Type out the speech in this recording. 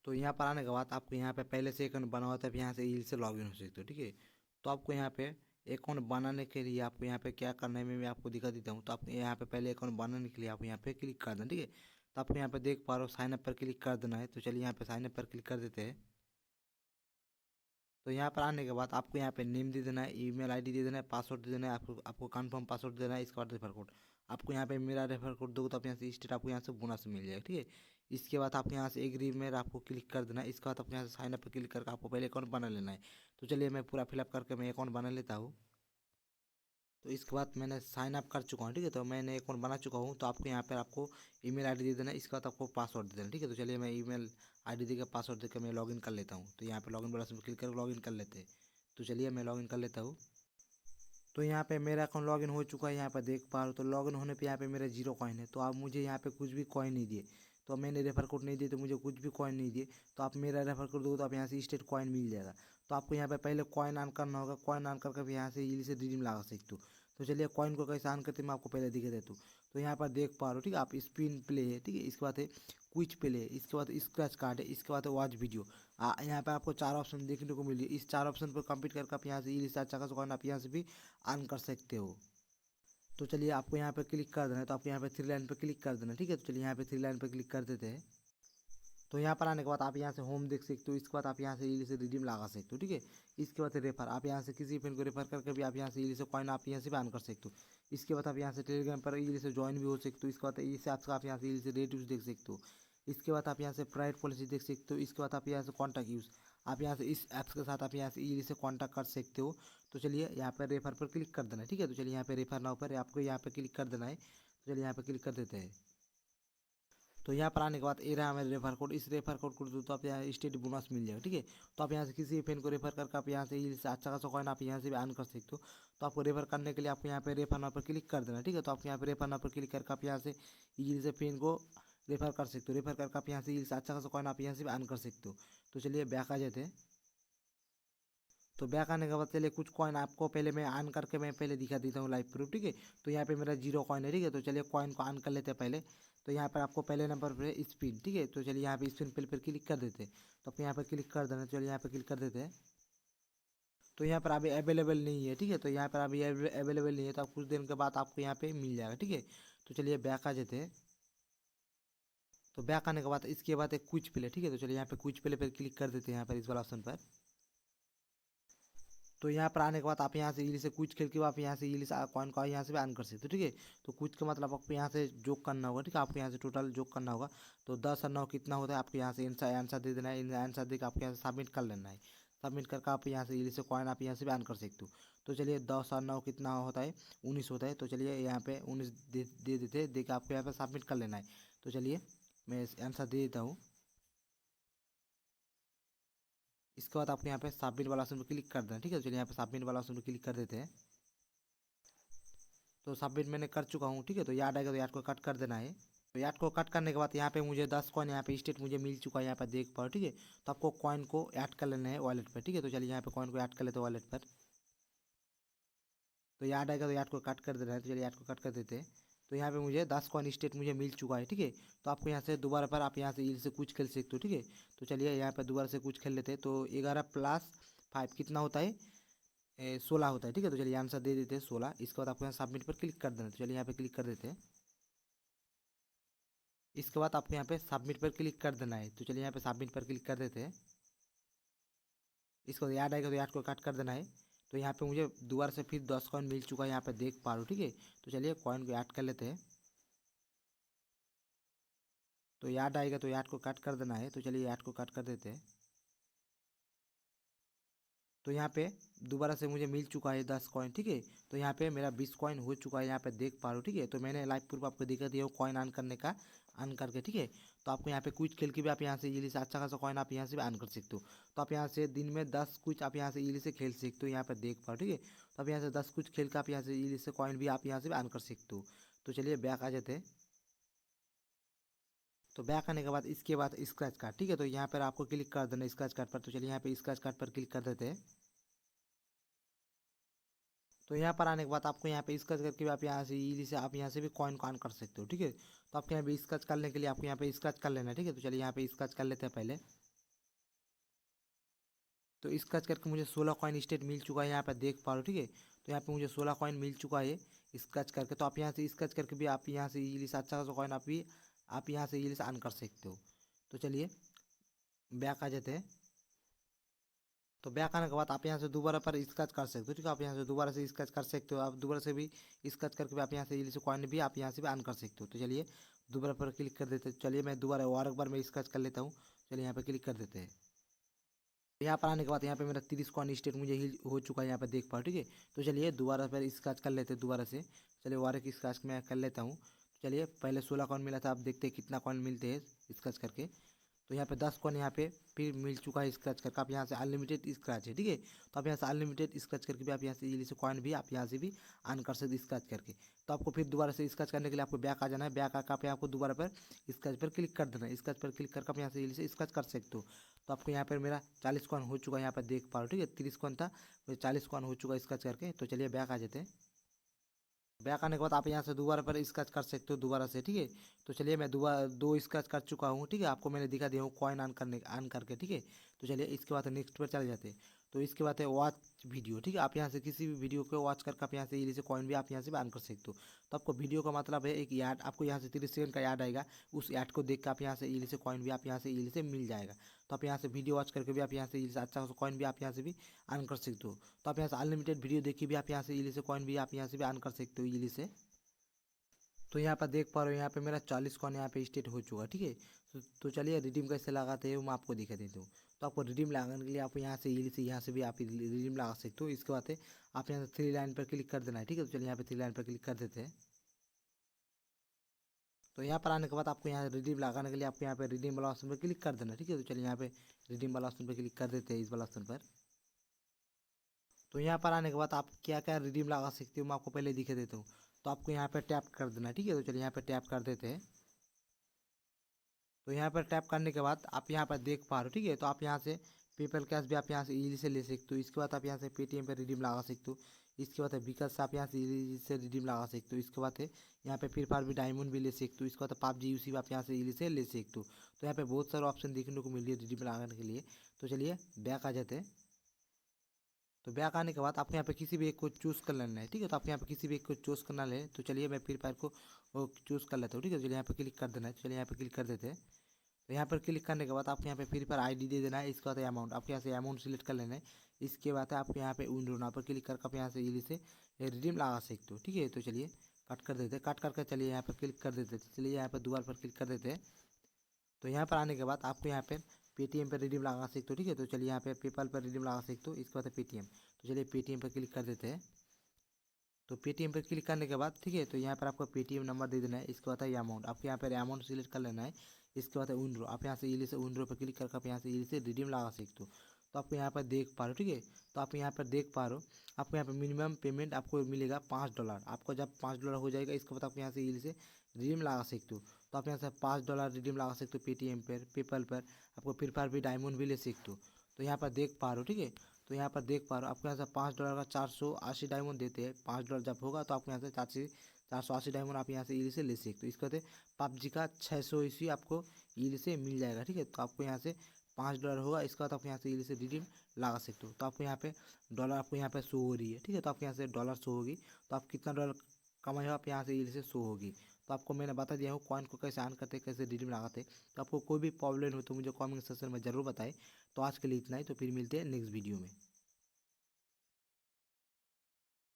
तो यहाँ पर आने के बाद आपको यहाँ पे पहले से अकाउंट बना हुआ था, यहाँ से ईज़िली से लॉगिन हो सकते हो, ठीक है। तो आपको यहाँ पे अकाउंट बनाने के लिए आपको यहाँ पे क्या करना है मैं आपको दिखा देता हूँ। तो आपको यहाँ पे पहले अकाउंट बनाने के लिए आपको यहाँ पे क्लिक कर देना, ठीक है। तो आपको यहाँ पे देख पा रहे हो साइन अप पर क्लिक कर देना है। तो चलिए यहाँ पे साइन अप पर क्लिक कर देते हैं। तो यहाँ पर आने के बाद आपको यहाँ पे नेम दे देना है, ईमेल आईडी दे देना है, पासवर्ड दे देना है, आपको कंफर्म पासवर्ड देना है। इसके बाद रेफर कोड आपको यहाँ पे मेरा रेफर कोड दोगे तो आप यहाँ से स्टेट आपको यहाँ से बोनस मिल जाएगा, ठीक है। इसके बाद आप यहाँ से एग्री में आपको क्लिक कर देना है। इसके बाद आपको यहाँ से साइन अप पर क्लिक करके आपको पहले अकाउंट बना लेना है। तो चलिए मैं पूरा फिलअप करके मैं अकाउंट बना लेता हूँ। तो इसके बाद मैंने साइन अप कर चुका हूँ, ठीक है। तो मैंने अकाउंट बना चुका हूँ। तो आपको यहाँ पर आपको ईमेल आईडी दे देना है। इसके बाद आपको पासवर्ड दे देना, ठीक है। तो चलिए मैं ईमेल आईडी देकर पासवर्ड देकर मैं लॉगिन कर लेता हूँ। तो यहाँ पे लॉगिन बटन पर क्लिक करके लॉगिन कर लेते हैं। तो चलिए मैं लॉगिन कर लेता हूँ। तो यहाँ पे मेरा अकाउंट लॉगिन हो चुका है, यहाँ पे देख पा रहे हो। तो लॉगिन होने पे यहाँ पे मेरा 0 कॉइन है। तो आप मुझे यहाँ पे कुछ भी कॉइन नहीं दिए, तो मैंने रेफर कोड नहीं दिए तो मुझे कुछ भी कॉइन नहीं दिए। तो आप मेरा रेफर कोड दोगे तो आप यहाँ से स्टेट कॉइन मिल जाएगा। तो आपको यहाँ पे पहले कॉइन ऑन करना होगा। कॉइन ऑन करके भी यहाँ से इजीली से रिडीम लगा सकते हो। तो चलिए कॉइन को कैसे ऑन करते मैं आपको पहले दिखा देता हूँ। तो यहाँ पर देख पा रहे हो, ठीक है। आप स्पिन प्ले है, ठीक है। इसके बाद है क्विच प्ले है, इसके बाद स्क्रैच कार्ड है, इसके बाद वॉच वीडियो। यहाँ पे आपको 4 ऑप्शन देखने को मिली। इस 4 ऑप्शन पर कंप्लीट करके आप यहाँ से इजीली से अच्छा खासा कॉइन आप यहाँ से भी अर्न कर सकते हो। तो चलिए आपको यहाँ पे क्लिक कर देना है। तो आपको यहाँ पे 3 लाइन पे क्लिक कर देना है, ठीक है। तो चलिए यहाँ पे 3 लाइन पे क्लिक कर देते हैं। तो यहाँ पर आने के बाद आप यहाँ से होम देख सकते हो। इसके बाद आप यहाँ से इजीली से रिडीम लगा सकते हो, ठीक है। इसके बाद रेफर आप यहाँ से किसी फ्रेंड को रेफर करके भी आप यहाँ से इजीली से कॉइन आप यहाँ से भी अर्न कर सकते हो। इसके बाद आप यहाँ से टेलीग्राम पर इजीली से ज्वाइन भी हो सकते हो। इसके बाद इससे आप यहाँ से इजीली से रेट यूज देख सकते हो। इसके बाद आप यहाँ से प्राइवेट पॉलिसी देख सकते हो। इसके बाद आप यहाँ से कॉन्टैक्ट यूज़ आप यहाँ से इस ऐप्स के साथ आप यहाँ से इजीली से कॉन्टैक्ट कर सकते हो। तो चलिए यहाँ पर रेफर पर क्लिक कर देना है, ठीक है। तो चलिए यहाँ पे रेफर नाउ पर आपको यहाँ पे क्लिक कर देना है। तो चलिए यहाँ पे क्लिक कर देते हैं। तो यहाँ पर आने के बाद ये रहा हमारे रेफर कोड। इस रेफर कोड को तो आप यहाँ स्टेट बोनस मिल जाएगा, ठीक है। तो आप यहाँ से किसी फ्रेंड को रेफर करके आप यहाँ से अच्छा खासा कॉइन आप यहाँ से भी अर्न कर सकते हो। तो आपको रेफर करने के लिए आपको यहाँ पे रेफर नाउ पर क्लिक कर देना, ठीक है। तो आपको यहाँ पे रेफर नाउ पर क्लिक करके आप यहाँ से इजीली से फ्रेंड को रेफर कर सकते हो। रेफर करके आप यहाँ से इजीली से अच्छा खासा कॉइन आप यहाँ से भी अर्न कर सकते हो। तो चलिए बैक आ जाते हैं। तो बैक आने के बाद चलिए कुछ कॉइन आपको पहले मैं ऑन करके मैं पहले दिखा देता हूँ लाइव प्रूफ, ठीक है। तो यहाँ पे मेरा 0 कॉइन है, ठीक है। तो चलिए कॉइन को ऑन कर लेते हैं पहले। तो यहाँ पर आपको पहले नंबर पर स्पिन, ठीक है। तो चलिए यहाँ पे स्पिन पर क्लिक कर देते हैं। तो आप यहाँ पर क्लिक कर देना। चलिए यहाँ पर क्लिक कर देते हैं। तो यहाँ पर अभी अवेलेबल नहीं है, ठीक है। तो यहाँ पर अभी अवेलेबल नहीं है। तो आप कुछ दिन के बाद आपको यहाँ पे मिल जाएगा, ठीक है। तो चलिए बैक आ जाते हैं। तो बैक आने के बाद इसके बाद एक क्विज प्ले, ठीक है। तो चलिए यहाँ पे क्विज प्ले पर क्लिक कर देते हैं, यहाँ पर इस वाला ऑप्शन पर। तो यहाँ पर आने के बाद आप यहाँ से इजीली से कुछ खेल के आप यहाँ से इजीली से कॉइन को यहाँ से भी अर्न कर सकते हो, ठीक है। तो कुछ का मतलब आपको यहाँ से जोक करना होगा, ठीक है। आपको यहाँ से टोटल जोक करना होगा। तो 10 और 9 कितना होता है आपको यहाँ से आंसर दे देना है। आंसर देकर आपको यहाँ से सबमिट कर लेना है। सबमिट करके आप यहाँ से इजीली से कॉइन आप यहाँ से भी अर्न कर सकते हो। तो चलिए 10 और 9 कितना होता है 19 होता है। तो चलिए यहाँ पे 19 दे देते दे के आपको यहाँ पे सबमिट कर लेना है। तो चलिए मैं आंसर दे देता हूँ। इसके बाद आपको यहाँ पे सबमिट वाला ऑप्शन पर क्लिक कर देना, ठीक है। चलिए यहाँ पे सबमिट वाला ऑप्शन पर क्लिक कर देते हैं। तो सबमिट मैंने कर चुका हूँ, ठीक है। तो याद आएगा तो याद को कट कर देना है। तो याद को कट करने के बाद यहाँ पे मुझे 10 कॉइन यहाँ पे स्टेट मुझे मिल चुका है, यहाँ पे देख पाओ, ठीक है। तो आपको कॉइन को ऐड कर लेना है वॉलेट पर, ठीक है। तो चलिए यहाँ पे कॉइन को ऐड कर लेते हैं वॉलेट पर। तो याद आएगा तो याद को कट कर देना है। तो चलिए याद को कट कर देते हैं। तो यहाँ पे मुझे 10 कॉइन स्टेट मुझे मिल चुका है, ठीक है। तो आपको यहाँ से दोबारा पर आप यहाँ से इधर से कुछ खेल सकते हो, ठीक है। तो चलिए यहाँ पर दोबारा से कुछ खेल लेते हैं। तो 11 + 5 कितना होता है 16 होता है, ठीक है। तो चलिए आंसर दे देते हैं 16। इसके बाद आपको यहाँ सबमिट पर क्लिक कर देना है। तो चलिए यहाँ पे क्लिक कर देते हैं। इसके बाद आपको यहाँ पे सबमिट पर क्लिक कर देना है। तो चलिए यहाँ पे सबमिट पर क्लिक कर देते हैं। इसको याद आएगा तो याद को कट कर देना है। तो यहाँ पे मुझे दोबारा से फिर 10 कॉइन मिल चुका है, यहाँ पे देख पा रहे हो, ठीक है। तो चलिए कॉइन को ऐड कर लेते हैं। तो याद आएगा तो याद को कट कर देना है। तो चलिए याद को कट कर देते हैं। तो यहाँ पे दोबारा से मुझे मिल चुका है 10 कॉइन, ठीक है। तो यहाँ पे मेरा 20 कॉइन हो चुका है, यहाँ पे देख पा रहे हो, ठीक है। तो मैंने लाइव प्रूफ आपको दिखा दिया कॉइन अर्न करने का, अर्न करके, ठीक है। तो आपको यहाँ पे क्विज खेल के भी आप यहाँ से इजीली से अच्छा खासा कॉइन आप यहाँ से भी अर्न कर सकते हो। तो आप यहाँ से दिन में 10 कुछ आप यहाँ से इजीली से खेल सकते हो, यहाँ पे देख पाओ, ठीक है। तो आप यहाँ से 10 कुछ खेल के आप यहाँ से इजीली से कॉइन भी आप यहाँ से भी अर्न कर सकते हो। तो चलिए बैक आ जाते हैं। तो बैक आने के बाद इसके बाद स्क्रैच कार्ड, ठीक है। तो यहाँ पर आपको क्लिक कर देना स्क्रैच कार्ड पर। तो चलिए यहाँ पे स्क्रैच कार्ड पर क्लिक कर देते हैं। तो यहाँ पर आने के बाद आपको यहाँ पे स्क्रैच करके भी आप यहाँ से इजीली से आप यहाँ से भी कॉइन को अर्न कर सकते हो, ठीक है। तो आपको यहाँ पे स्क्रैच करने के लिए आपको यहाँ पे स्क्रैच कर लेना है, ठीक है। तो चलिए यहाँ पे स्क्रैच कर लेते हैं पहले। तो स्क्रैच करके मुझे 16 कॉइन स्टेट मिल चुका है, यहाँ पे देख पा रहे हो, ठीक है। तो यहाँ पे मुझे 16 कॉइन मिल चुका है स्क्रैच करके। तो आप यहाँ से स्क्रैच करके भी आप यहाँ से इजीली 700 कॉइन आप यहाँ से इजीली से अर्न कर सकते हो। तो चलिए बैक आ जाते हैं। तो बैक आने के बाद आप यहाँ से दोबारा पर स्क्रैच कर सकते हो, ठीक है। आप यहाँ से दोबारा से स्क्रैच कर सकते हो, आप दोबारा से भी स्क्रैच करके भी आप यहाँ से इजीली से कॉइन भी आप यहाँ से भी अर्न कर सकते हो। तो चलिए दोबारा पर क्लिक कर देते हैं। चलिए मैं दोबारा और एक बार मैं स्क्रैच कर लेता हूँ। चलिए यहाँ पर क्लिक कर देते हैं। यहाँ पर आने के बाद यहाँ पे मेरा 30 कॉइन स्टेट मुझे हिल हो चुका है, यहाँ पे देख पाओ, ठीक है। तो चलिए दोबारा पर स्क्रैच कर लेते हैं दोबारा से। चलिए और एक स्क्रैच मैं कर लेता हूँ। चलिए पहले 16 कॉइन मिला था, आप देखते हैं कितना कॉइन मिलते हैं स्क्रैच करके। तो यहाँ पे 10 कॉइन यहाँ पे फिर मिल चुका है स्क्रैच करके। आप यहाँ से अनलिमिटेड स्क्रैच है, ठीक है। तो आप यहाँ से अनलिमिटेड स्क्रैच करके भी आप यहाँ से इजीली से कॉइन भी आप यहाँ से भी अर्न कर सकते स्क्रैच करके। तो आपको फिर दोबारा से स्क्रैच करने के लिए आपको बैक आ जाना है। बैक आकर पे आपको दोबारा पर स्क्रैच पर क्लिक कर देना है। स्क्रैच पर क्लिक करके आप यहाँ से इजीली से स्क्रैच कर सकते हो। तो आपको यहाँ पर मेरा 40 कॉइन हो चुका है, यहाँ पर देख पा रहे हो, ठीक है। 30 कॉइन था, 40 कॉइन हो चुका है स्क्रैच करके। तो चलिए बैक आ जाते हैं। बैक आने के बाद आप यहाँ से दोबारा पर स्क्रैच कर सकते हो दोबारा से, ठीक है। तो चलिए मैं दोबारा 2 स्क्रैच कर चुका हूँ, ठीक है। आपको मैंने दिखा दिया हूँ कॉइन अर्न करके, ठीक है। तो चलिए इसके बाद नेक्स्ट पर चले जाते हैं। तो इसके बाद है वॉच वीडियो, ठीक है। आप यहाँ से किसी भी वीडियो को वॉच करके आप यहाँ से इजीली से कॉइन भी आप यहाँ से भी अर्न कर सकते हो। तो आपको वीडियो का मतलब है एक ऐड, आपको यहाँ से 30 सेकंड का ऐड आएगा, उस ऐड को देख कर आप यहाँ से इजीली से कॉइन भी आप यहाँ से इजीली से मिल जाएगा। तो आप यहाँ से वीडियो वॉच करके भी आप यहाँ से इजीली से अच्छा कॉइन भी आप यहाँ से भी अर्न कर सकते हो। तो आप यहाँ से अनलिमिटेड वीडियो देख के भी आप यहाँ से इजीली से कॉइन भी आप यहाँ से भी अर्न कर सकते हो इजीली से। तो यहाँ पर देख पा रहे हो, यहाँ पे मेरा 40 कॉइन यहाँ पे स्टेट हो चुका है, ठीक है। तो चलिए रिडीम कैसे लगाते हैं मैं आपको दिखा देता हूँ। तो आपको रिडीम लगाने के लिए आप यहाँ से यहाँ से भी आप रिडीम लगा सकते हो। इसके बाद आप यहाँ से 3 लाइन पर क्लिक कर देना है, ठीक है। तो चलिए यहाँ पे 3 लाइन पर क्लिक कर देते हैं। तो यहाँ पर आने के बाद आपको यहाँ रिडीम लगाने के लिए आपको यहाँ पे रिडीम वाला ऑप्शन पर क्लिक कर देना है, ठीक है। तो चलिए यहाँ पे रिडीम वाला ऑप्शन पर क्लिक कर देते हैं, इस वाला ऑप्शन पर। तो यहाँ पर आने के बाद आप क्या क्या रिडीम लगा सकते हो मैं आपको पहले दिखा देता हूँ। तो आपको यहाँ पे टैप कर देना है, ठीक है। तो चलिए यहाँ पे टैप कर देते हैं। तो यहाँ पर टैप करने के बाद आप यहाँ पर देख पा रहे हो, ठीक है। तो आप यहाँ से पेपल कैश भी आप यहाँ से इजीली से ले सकते हो। इसके बाद आप यहाँ से पेटीएम पर रिडीम लगा सकते हो। इसके बाद विकास आप यहाँ से इजीली से रिडीम लगा सकते हो। इसके बाद यहाँ पे फ्री फायर भी डायमंड भी ले सकते हो। इसके बाद पबजी यूसी आप यहाँ से इजीली से ले सकते हो। तो यहाँ पे बहुत सारे ऑप्शन देखने को मिल रही है रिडीम लगाने के लिए। तो चलिए बैक आ जाते हैं। तो बैक आने के बाद आपको यहाँ पे किसी भी एक को चूज़ कर लेना है, ठीक है। तो आप यहाँ पे किसी भी एक को चूज़ करना है। तो चलिए मैं फ्री फायर को चूज़ कर लेता हूँ, ठीक है। चलिए यहाँ पे क्लिक कर देना है। चलिए यहाँ पे क्लिक कर देते हैं। तो यहाँ पर क्लिक करने के बाद आपको यहाँ पे फ्री फायर आईडी दे देना है। इसके बाद अमाउंट आपको यहाँ से अमाउंट सिलेक्ट कर लेना है। इसके बाद आपको यहाँ पे विंडो पर क्लिक करके आप यहाँ से इजीली से रिडीम लगा सकते हो, ठीक है। तो चलिए कट कर देते हैं। कट करके चलिए यहाँ पर क्लिक कर देते हैं। चलिए यहाँ पर दोबारा पर क्लिक कर देते हैं। तो यहाँ पर आने के बाद आपको यहाँ पर पेटीएम पर रिडीम लगा सकते हो, ठीक है। तो चलिए यहाँ पे पेपल पर रिडीम लगा सकते हो। इसके बाद पेटीएम, तो चलिए पेटीएम पर क्लिक कर देते हैं। तो पेटीएम पर क्लिक करने के बाद, ठीक है, तो यहाँ पर आपको पेटीएम नंबर दे देना है। इसके बाद है अमाउंट, आपको यहाँ पर अमाउंट सिलेक्ट कर लेना है। इसके बाद है विंड्रो, आप यहाँ से इजीली से विंड्रो पर क्लिक करके आप यहाँ से इजीली से रिडीम लगा सकते हो। तो आपको यहाँ पर देख पा रहे हो, ठीक है। तो आप यहाँ पर देख पा रहे हो, आपको यहाँ पर मिनिमम पेमेंट आपको मिलेगा $5। आपको जब $5 हो जाएगा इसके बाद आप यहाँ से इजीली से रिडीम लगा सकते हो। तो आप यहाँ से $5 रिडीम लगा सकते हो पेटीएम पर, पेपल पर। आपको फ्री फायर भी डायमंड भी ले सकते हो। तो यहाँ पर देख पा रहे हो, ठीक है। तो यहाँ पर देख पा रहे हो आपको यहाँ से $5 का 480 डायमंड देते हैं। $5 जब होगा तो आपको यहाँ से 480 डायमंड आप यहाँ से इजीली से ले सकते हो। इसके बाद पबजी का 600 इसी आपको इजीली से मिल जाएगा, ठीक है। तो आपको यहाँ से $5 होगा। इसके बाद आप यहाँ से इजीली से रिडीम लगा सकते हो। तो आपको यहाँ पे डॉलर आपको यहाँ पे शो हो रही है, ठीक है। तो आपको यहाँ से डॉलर शो होगी। तो आप कितना डॉलर कमाए हो आप यहाँ से इजीली से शो होगी। तो आपको मैंने बता दिया हूँ कॉइन को कैसे अर्न करते कैसे रिडीम लगाते। तो आपको कोई भी प्रॉब्लम हो तो मुझे कमेंट सेक्शन में ज़रूर बताएं। तो आज के लिए इतना ही, तो फिर मिलते हैं नेक्स्ट वीडियो में।